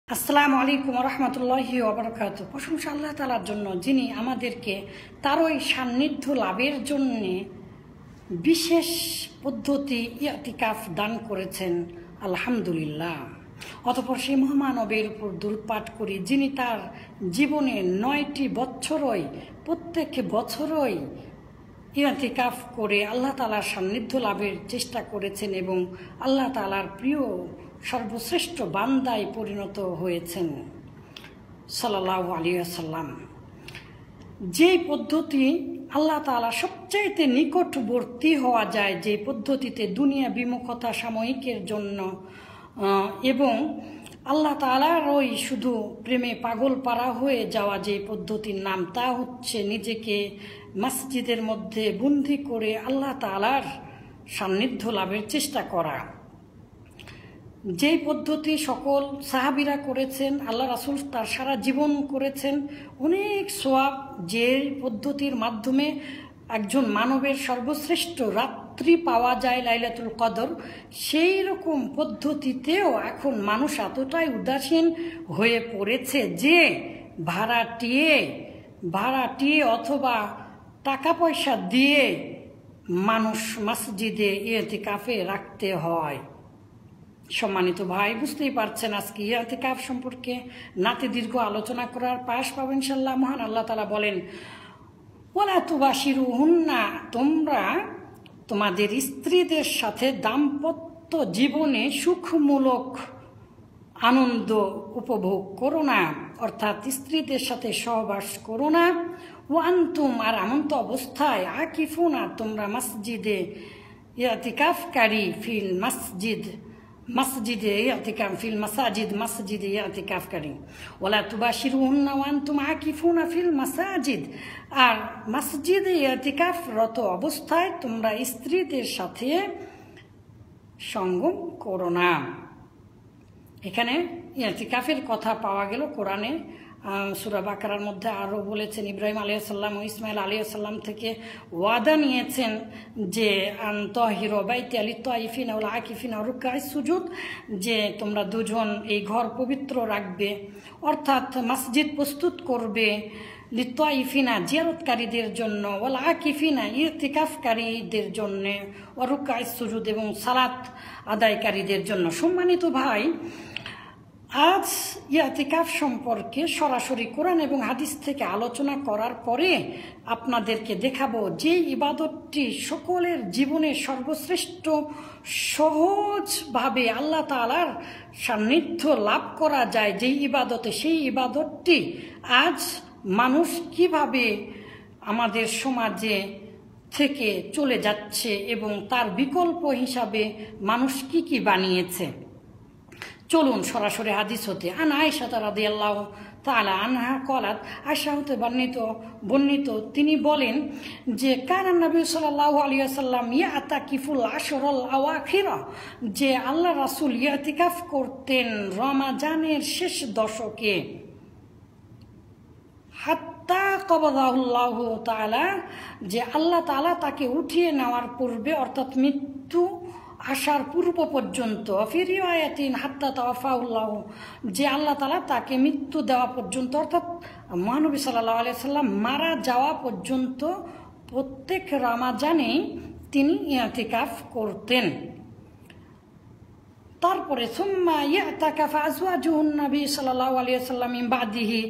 আসসালামু আলাইকুম রহমতুল্লাহি ওয়াবারাকাতু। প্রশংসা আল্লাহ তাআলার জন্য, যিনি আমাদেরকে তার ওই সান্নিধ্য লাভের জন্যে বিশেষ পদ্ধতি ইতিকাফ দান করেছেন। আলহামদুলিল্লাহ। অতঃপর সেই মহামানবের উপর দুরূদ পাঠ করি, যিনি তার জীবনে 9টি বছরই প্রত্যেক বছরই ইতিকাফ করে আল্লাহ তাআলার সান্নিধ্য লাভের চেষ্টা করেছেন এবং আল্লাহ তাআলার প্রিয় সর্বশ্রেষ্ঠ বান্দায় পরিণত হয়েছেন সাল্লাল্লাহু আলাইহি ওয়াসাল্লাম। যেই পদ্ধতি আল্লাহ তাআলা সবচাইতে নিকটবর্তী হওয়া যায়, যে পদ্ধতিতে দুনিয়া বিমুখতা সাময়িকের জন্য এবং আল্লাহ তাআলার ওই শুধু প্রেমে পাগল পারা হয়ে যাওয়া যে পদ্ধতির নাম, তা হচ্ছে নিজেকে মসজিদের মধ্যে বন্দী করে আল্লাহ তাআলার সান্নিধ্য লাভের চেষ্টা করা। যেই পদ্ধতি সকল সাহাবীরা করেছেন, আল্লাহ রাসূল তার সারা জীবন করেছেন, অনেক সওয়াব যে পদ্ধতির মাধ্যমে একজন মানবের সর্বশ্রেষ্ঠ রাত্রি পাওয়া যায় লাইলাতুল কদর, সেই রকম পদ্ধতিতেও এখন মানুষ এতটাই উদাসীন হয়ে পড়েছে যে ভাড়াটিয়ে অথবা টাকা পয়সা দিয়ে মানুষ মসজিদে ইতিকাফে রাখতে হয়। সম্মানিত ভাই, বুঝতেই পারছেন আজকে ইতিকাফ সম্পর্কে নাতে দীর্ঘ আলোচনা করার পাশ পাবো ইনশাআল্লাহ। মহান আল্লাহ তাআলা বলেন, ওয়ালা তুবাশিরুহুন্না, তোমরা তোমাদের স্ত্রীদের সাথে দাম্পত্য জীবনে সুখমূলক আনন্দ উপভোগ করো না, অর্থাৎ স্ত্রীদের সাথে সহবাস করো না। ওয়ান্তুম, আর এমন্ত অবস্থায় আকিফুনা, তোমরা মসজিদে ইতিকাফকারী ফিল মসজিদে ইতিকাফ ফিল মাসাজিদ, মসজিদে ইতিকাফকারী। ওয়ালা তুবাশিরুহুন্না ওয়ান্তুম আকিফুনা ফিল মাসাজিদ, আর মসজিদে ইতিকাফরত অবস্থায় তোমরা স্ত্রীদের সাথে সঙ্গম করো না। এখানে ইতিকাফের কথা পাওয়া গেল কোরআনে। সূরা বাকারার মধ্যে আরও বলেছেন, ইব্রাহিম আলাইহিস সালাম ও ইসমাইল আলাইহিস সালাম থেকে ওয়াদা নিয়েছেন যে তাহিরু বাইতি লিত-তাইফিনা ওয়াল আকিফিনা ওয়া রুকআইস সুজুদ, যে তোমরা দুজন এই ঘর পবিত্র রাখবে, অর্থাৎ মসজিদ প্রস্তুত করবে লিত-তাইফিনা জিয়ারতকারীদের জন্য, ওয়াল আকিফিনা ইতিকাফকারীদের জন্য, ওয়া রুকআইস সুজুদ এবং সালাত আদায়কারীদের জন্য। সম্মানিত ভাই, আজ ইতিকাফ সম্পর্কে সরাসরি কোরআন এবং হাদিস থেকে আলোচনা করার পরে আপনাদেরকে দেখাবো যে ইবাদতটি সকলের জীবনে সর্বশ্রেষ্ঠ, সহজভাবে আল্লাহ তাআলার সান্নিধ্য লাভ করা যায় যেই ইবাদতে, সেই ইবাদতটি আজ মানুষ কিভাবে আমাদের সমাজে থেকে চলে যাচ্ছে এবং তার বিকল্প হিসাবে মানুষ কি বানিয়েছে। চলুন সরাসরি হাদিস হতে। আন আয়েশা রাদিয়াল্লাহু তাআলা আনহা ক্বালাত, আয়েশা হতে বর্ণিত তিনি বলেন যে কানা নবী সাল্লাল্লাহু আলাইহি ওয়াসাল্লাম ইয়াতাকিফুল আশরাল আওয়াখিরা, যে আল্লাহ রাসূল ইতিকাফ করতেন রমাজানের শেষ দশকে, হাত্তা কবদাহুল্লাহু তাআলা, যে আল্লাহ তাআলা তাকে উঠিয়ে নেওয়ার পূর্বে, অর্থাৎ মৃত্যু আসার পূর্ব পর্যন্ত। ফি রিওয়ায়াতিন হাত্তা তাওয়াফাহুল্লাহ, যে আল্লাহ তাআলা তাকে মৃত্যু দেওয়া পর্যন্ত, অর্থাৎ মহানবী সাল্লাল্লাহু আলাইহি সাল্লাম মারা যাওয়া পর্যন্ত প্রত্যেক রমাজানেই তিনি ইতিকাফ করতেন। তারপরে সুম্মা ইয়াতাকাফা আজওয়াজুন নবী সাল্লাল্লাহু আলাইহি সাল্লাম মিন বাদিহি,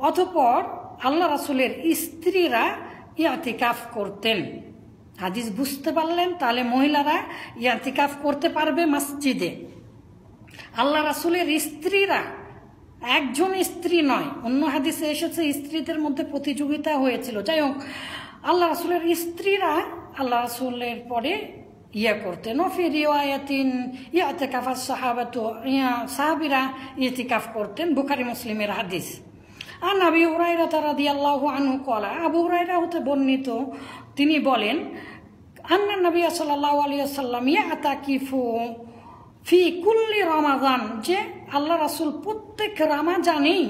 অতঃপর আল্লাহ রাসূলের স্ত্রীরা ইতিকাফ করতেন। হাদিস বুঝতে পারলেন? তাহলে মহিলারা ইতিকাফ করতে পারবে মসজিদে। আল্লাহ রাসূলের স্ত্রীরা, একজন স্ত্রী নয়, অন্য হাদিসে এসেছে স্ত্রীদের মধ্যে প্রতিযোগিতা হয়েছিল। যাই হোক, আল্লাহ রাসূলের স্ত্রীরা আল্লাহ রাসূলের পরে করতেন। ফি রিওয়ায়াতিন ইতিকাফা সাহাবাতু, সাহাবীরা ইতিকাফ করতেন। বুখারী মুসলিমের হাদিস। আন আবি হুরায়রা রাদিয়াল্লাহু আনহু ক্বালা, আবু হুরায়রা হতে বর্ণিত তিনি বলেন, আন্না নবী সাল্লাল্লাহু আলাইহি ওয়াসাল্লাম ইয়াতাকিফু ফি কুল্লি রমাদান, যে আল্লাহ রাসূল প্রত্যেক রমাজানেই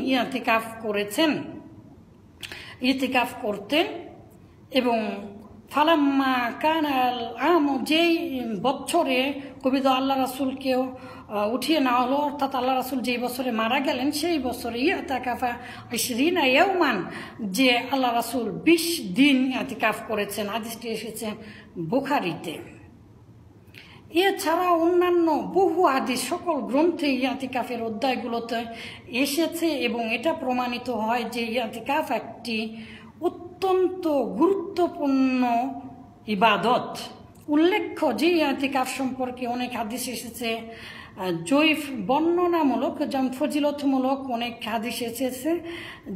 ইতিকাফ করতেন। এবং ফালাম্মা কানাল আম, যেই বছরে কবিতা আল্লাহ রাসূলকেও উঠিয়ে নেওয়া হলো, অর্থাৎ আল্লাহ রাসূল যেই বছরে মারা গেলেন সেই বছরে ইতিকাফা 20 ইয়াওমান, যে আল্লাহ রাসূল 20 দিন ইতিকাফ করেছেন। হাদিসটি এসেছে বুখারীতে। এছাড়া অন্যান্য বহু হাদিস সকল গ্রন্থে ইতিকাফের অধ্যায়গুলোতে এসেছে এবং এটা প্রমাণিত হয় যে ইতিকাফ একটি অত্যন্ত গুরুত্বপূর্ণ ইবাদত। উল্লেখ্য যে ইতিকাফ সম্পর্কে অনেক হাদিস এসেছে, জয়ীফ বর্ণনামূলক যেমন ফজিলতমূলক অনেক হাদিস এসেছে,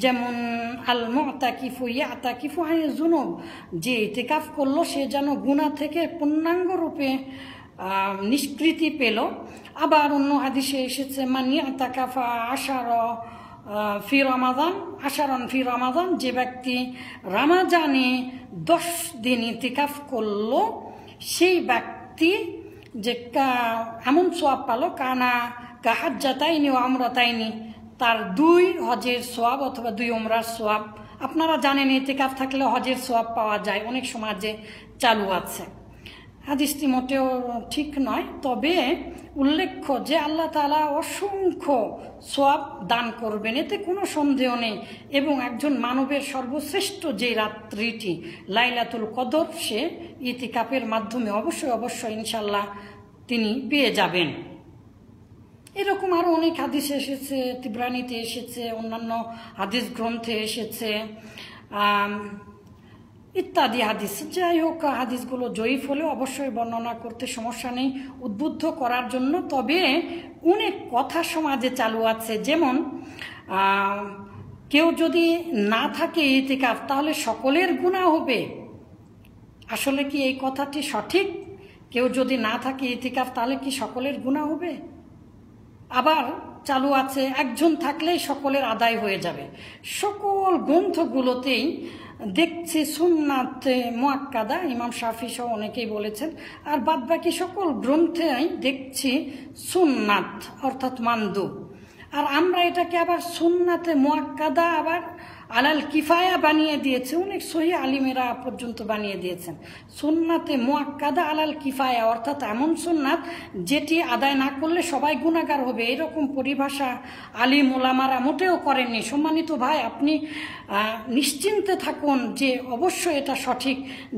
যেমন আল মুতাকিফু ইয়াতাকিফু আনি যুনুব, যে ইতিকাফ করলো সে যেন গুনাহ থেকে পূর্ণাঙ্গ রূপে নিষ্কৃতি পেল। আবার অন্য হাদিসে এসেছে মান ইয়াতাকাফা আশারা ফি রমাদান আশারন ফি রমাদান, যে ব্যক্তি রমজানে 10 দিন ইতিকাফ করলো সেই ব্যক্তি যে এমন সোয়াব পালো কানা কাহাজ্জাতাইনি ও আমরাতাইনি, তার 2 হজের সোয়াব অথবা 2 উমরার সোয়াব। আপনারা জানেন ইতিকাফ থাকলে হজের সোয়াব পাওয়া যায়, অনেক সমাজে চালু আছে। হাদিসটি মোটেও ঠিক নয়, তবে উল্লেখ্য যে আল্লাহ তাআলা অসংখ্য সোয়াব দান করবেন, এতে কোনো সন্দেহ নেই। এবং একজন মানবের সর্বশ্রেষ্ঠ যে রাত্রিটি লাইলাতুল কদর, সে ইতিকাফের মাধ্যমে অবশ্যই ইনশাল্লাহ তিনি পেয়ে যাবেন। এরকম আরও অনেক হাদিস এসেছে, তিবরানিতে এসেছে, অন্যান্য হাদিস গ্রন্থে এসেছে ইত্যাদি হাদিস। যাই হোক, হাদিসগুলো জয়ীফ হলেও অবশ্যই বর্ণনা করতে সমস্যা নেই উদ্বুদ্ধ করার জন্য। তবে অনেক কথা সমাজে চালু আছে, যেমন কেউ যদি না থাকে ইতিকাফ তাহলে সকলের গুনাহ হবে। আসলে কি এই কথাটি সঠিক? কেউ যদি না থাকে ইতিকাফ তাহলে কি সকলের গুনাহ হবে? আবার চালু আছে একজন থাকলেই সকলের আদায় হয়ে যাবে। সকল গ্রন্থগুলোতেই দেখছি সুন্নাতে মুআক্কাদা, ইমাম শাফি সহ অনেকেই বলেছেন, আর বাদবাকি সকল গ্রন্থেই দেখছি সুন্নাত অর্থাৎ মানদুব। আর আমরা এটাকে আবার সুন্নাতে মুআক্কাদা আবার আলাল কিফায়া বানিয়ে দিয়েছে, অনেক সহি আলিমেরা পর্যন্ত বানিয়ে দিয়েছেন। সুন্নাতে মুআক্কাদা আলাল কিফায়া অর্থাৎ এমন সুন্নাত যেটি আদায় না করলে সবাই গুনাহগার হবে, এরকম পরিভাষা আলিম ওলামারা মোটেও করেননি। সম্মানিত ভাই, আপনি নিশ্চিন্তে থাকুন যে অবশ্যই এটা সঠিক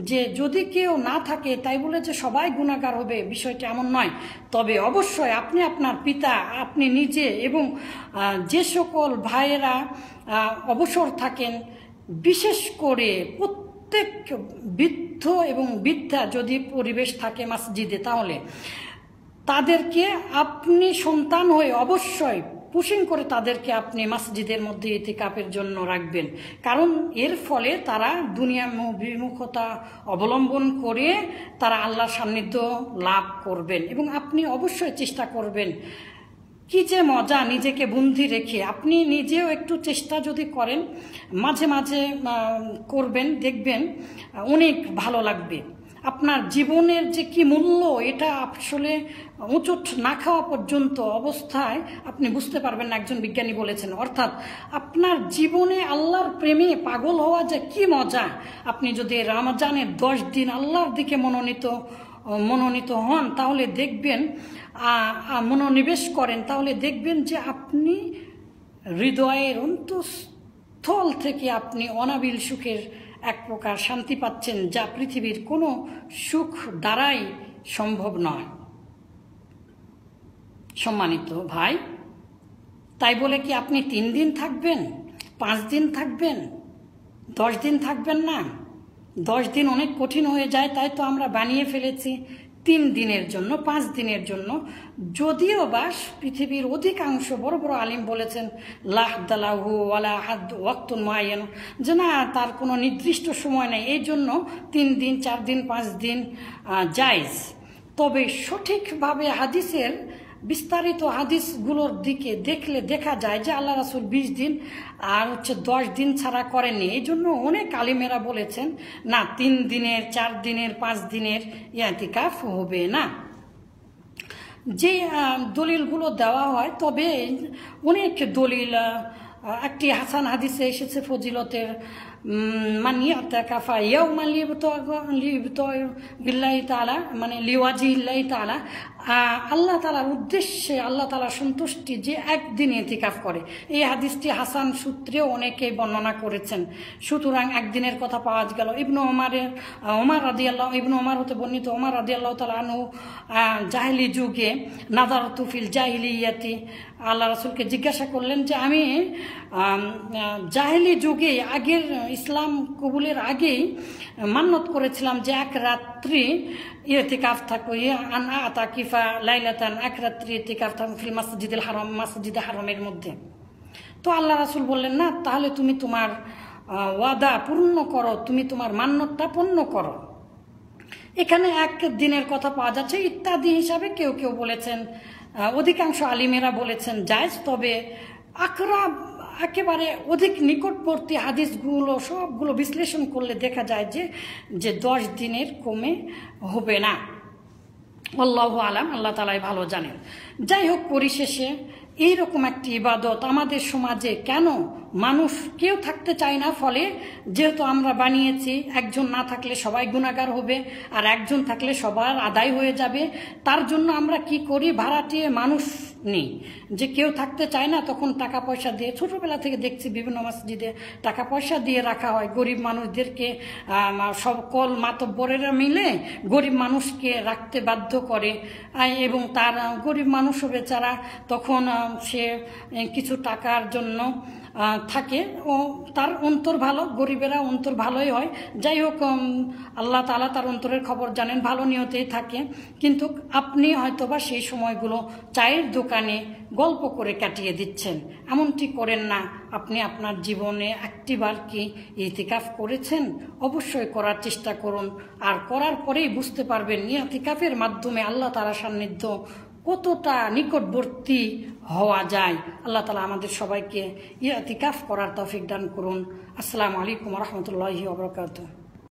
যে যদি কেউ না থাকে তাই বলে যে সবাই গুনাহগার হবে, বিষয়টা এমন নয়। তবে অবশ্যই আপনি আপনার পিতা, আপনি নিজে এবং যে সকল ভাইয়েরা অবসর থাকেন, বিশেষ করে প্রত্যেক বৃদ্ধ এবং বৃদ্ধা যদি পরিবেশ থাকে মসজিদে, তাহলে তাদেরকে আপনি সন্তান হয়ে অবশ্যই পুশিং করে তাদেরকে আপনি মসজিদের মধ্যে ইতিকাফের জন্য রাখবেন। কারণ এর ফলে তারা দুনিয়া বিমুখতা অবলম্বন করে তারা আল্লাহর সান্নিধ্য লাভ করবেন। এবং আপনি অবশ্যই চেষ্টা করবেন, কি যে মজা নিজেকে বন্দি রেখে, আপনি নিজেও একটু চেষ্টা যদি করেন মাঝে মাঝে করবেন, দেখবেন অনেক ভালো লাগবে। আপনার জীবনের যে কি মূল্য এটা আসলে উঁচুট না খাওয়া পর্যন্ত অবস্থায় আপনি বুঝতে পারবেন না, একজন বিজ্ঞানী বলেছেন। অর্থাৎ আপনার জীবনে আল্লাহর প্রেমে পাগল হওয়া যে কি মজা, আপনি যদি রমজানের 10 দিন আল্লাহর দিকে মনোনীত হন তাহলে দেখবেন, মনোনিবেশ করেন, তাহলে দেখবেন যে আপনি হৃদয়ের অন্তঃস্থল থেকে আপনি অনাবিল সুখের এক প্রকার শান্তি পাচ্ছেন, যা পৃথিবীর কোনো সুখ দ্বারাই সম্ভব নয়। সম্মানিত ভাই, তাই বলে কি আপনি 3 দিন থাকবেন, 5 দিন থাকবেন, 10 দিন থাকবেন না? 10 দিন অনেক কঠিন হয়ে যায়, তাই তো আমরা বানিয়ে ফেলেছি 3 দিনের জন্য, 5 দিনের জন্য। যদিও বা পৃথিবীর অধিকাংশ বড় বড় আলিম বলেছেন লা হাদ্দালাহু ওয়ালা হাদ ওয়াক্তুন মুআয়্যান, যে না তার কোনো নির্দিষ্ট সময় নেই, এই জন্য 3 দিন 4 দিন 5 দিন জায়েজ। তবে সঠিকভাবে হাদিসের বিস্তারিত হাদিসগুলোর দিকে দেখলে দেখা যায় যে আল্লাহ রাসূল 20 দিন আর 10 দিন ছাড়া করেননি। এই জন্য অনেক আলিমেরা বলেছেন না 3 দিনের 4 দিনের 5 দিনের ইতিকাফ হবে না। যে দলিলগুলো দেওয়া হয়, তবে অনেক দলিল, একটি হাসান হাদিসে এসেছে ফজিলতের মান ইয়াতাকাফা ইয়াওমান লিল্লাহি তাআলা মানে লিওয়াজিহিল্লাহি তাআলা, আল্লাহ তাআলার উদ্দেশ্যে, আল্লাহ তাআলার সন্তুষ্টি যে একদিন ইতিকাফ করে। এই হাদিসটি হাসান সূত্রেও অনেকেই বর্ণনা করেছেন। সুতরাং একদিনের কথা পাওয়া গেল। ইবনু ওমর হতে বর্ণিত, ওমর রাদিয়াল্লাহু তাআলা আনহু জাহিলি যুগে নাযারাতু ফিল জাহিলিয়াতি, আল্লাহ রাসূলকে জিজ্ঞাসা করলেন যে আমি জাহিলি যুগে আগের ইসলাম কবুলের আগেই মান্যত করেছিলাম যে এক রাত্রি ইতিকাফ থাকবো, আনা আতাকিফা লাইলাতান, এক রাত্রি ইতিকাফ থাকবো ফিল মাসজিদুল হারাম, মসজিদে হারামের মধ্যে। তো আল্লাহ রাসূল বললেন না, তাহলে তুমি তোমার ওয়াদা পূর্ণ করো, তুমি তোমার মান্যতটা পূর্ণ করো। এখানে এক দিনের কথা পাওয়া যাচ্ছে ইত্যাদি হিসাবে কেউ কেউ বলেছেন, অধিকাংশ আলিমেরা বলেছেন জায়েজ। তবে একেবারে অধিক নিকটবর্তী হাদিসগুলো সবগুলো বিশ্লেষণ করলে দেখা যায় যে 10 দিনের কমে হবে না। আল্লাহু আলাম, আল্লাহ তাআলাই ভালো জানেন। যাই হোক, পরিশেষে এইরকম একটি ইবাদত আমাদের সমাজে কেন মানুষ কেউ থাকতে চায় না, ফলে যেহেতু আমরা বানিয়েছি একজন না থাকলে সবাই গুনাহগার হবে আর একজন থাকলে সবার আদায় হয়ে যাবে, তার জন্য আমরা কি করি, ভাড়াটিয়ে মানুষ নেই। যে কেউ থাকতে চায় না তখন টাকা পয়সা দিয়ে, ছোটবেলা থেকে দেখছি বিভিন্ন মসজিদে টাকা পয়সা দিয়ে রাখা হয় গরিব মানুষদেরকে, সকল মাতব্বরেরা মিলে গরিব মানুষকে রাখতে বাধ্য করে এবং তার গরিব মানুষও বেচারা তখন সে কিছু টাকার জন্য থাকে ও তার অন্তর ভালো, গরিবেরা অন্তর ভালোই হয়। যাই হোক, আল্লাহ তাআলা তার অন্তরের খবর জানেন, ভালো নিয়তেই থাকে। কিন্তু আপনি হয়তোবা সেই সময়গুলো চায়ের দোকানে গল্প করে কাটিয়ে দিচ্ছেন। এমনটি করেন না। আপনি আপনার জীবনে একটিবার কি ইতিকাফ করেছেন? অবশ্যই করার চেষ্টা করুন, আর করার পরেই বুঝতে পারবেন ইতিকাফের মাধ্যমে আল্লাহ তাআলার সান্নিধ্য কতটা নিকটবর্তী হওয়া যায়। আল্লাহ তাআলা আমাদের সবাইকে ইতিকাফ করার তৌফিক দান করুন। আসসালামু আলাইকুম ওয়া রাহমাতুল্লাহি ওয়া বারাকাতুহু।